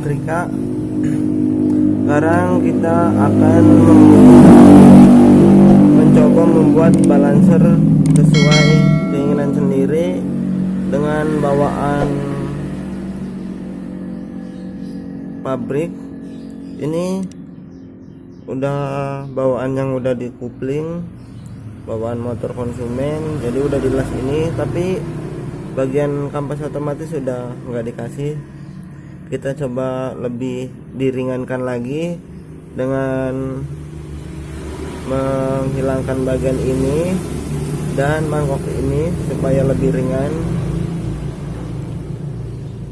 setrika. Sekarang kita akan mencoba membuat balancer sesuai keinginan sendiri dengan bawaan pabrik. Ini udah bawaan yang udah dikupling, bawaan motor konsumen, jadi udah dilas ini, tapi bagian kampas otomatis sudah nggak dikasih. Kita coba lebih diringankan lagi dengan menghilangkan bagian ini dan mangkok ini supaya lebih ringan.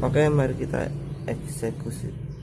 Oke, mari kita eksekusi.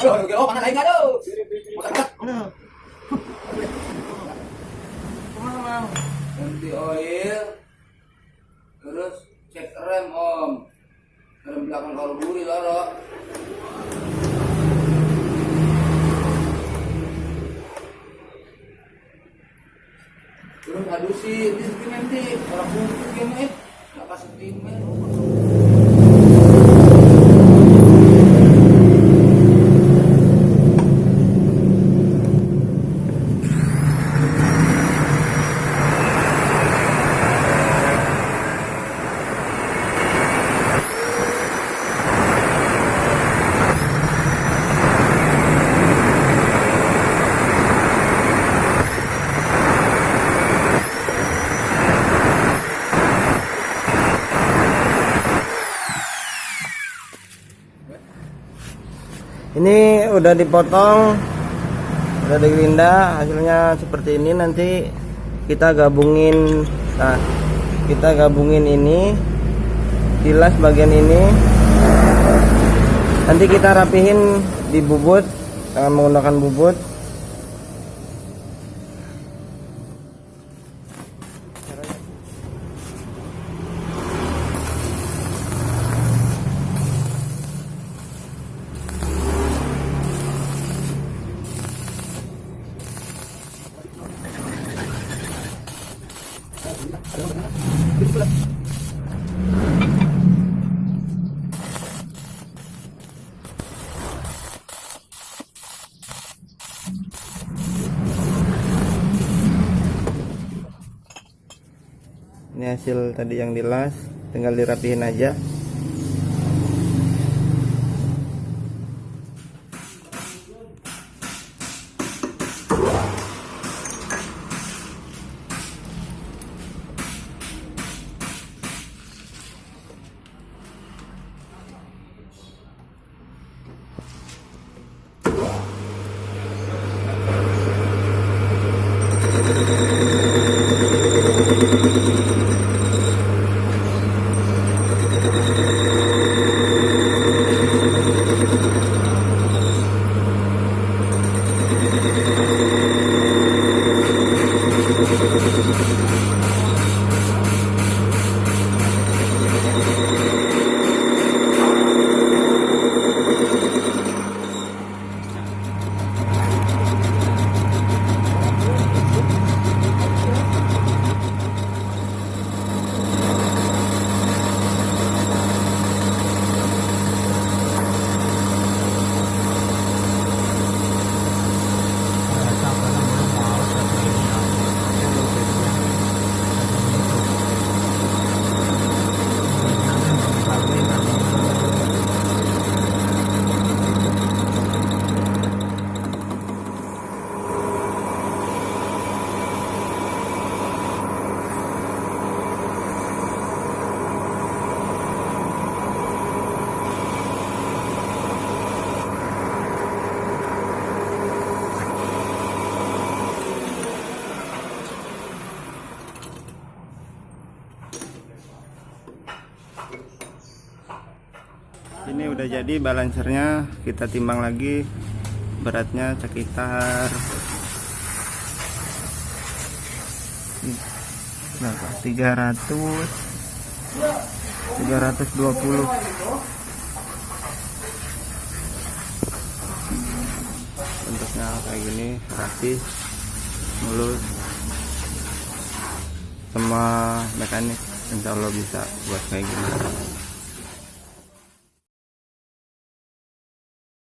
Aduh, panas lagi aduh. Ganti oil, terus cek rem om, rem belakang karburi loro. Terus adusin, di sini nanti orang bungkus gini, nggak kasih timen. Ini udah dipotong, udah digerinda, hasilnya seperti ini. Nanti kita gabungin, kita gabungin ini, dilas bagian ini, nanti kita rapihin di bubut dengan menggunakan bubut. Ini hasil tadi yang dilas, tinggal dirapihin aja. Ini udah jadi balancernya, kita timbang lagi beratnya sekitar berapa? 320. Bentuknya kayak gini, rapi, mulus, semua mekanik insya Allah bisa buat kayak gini.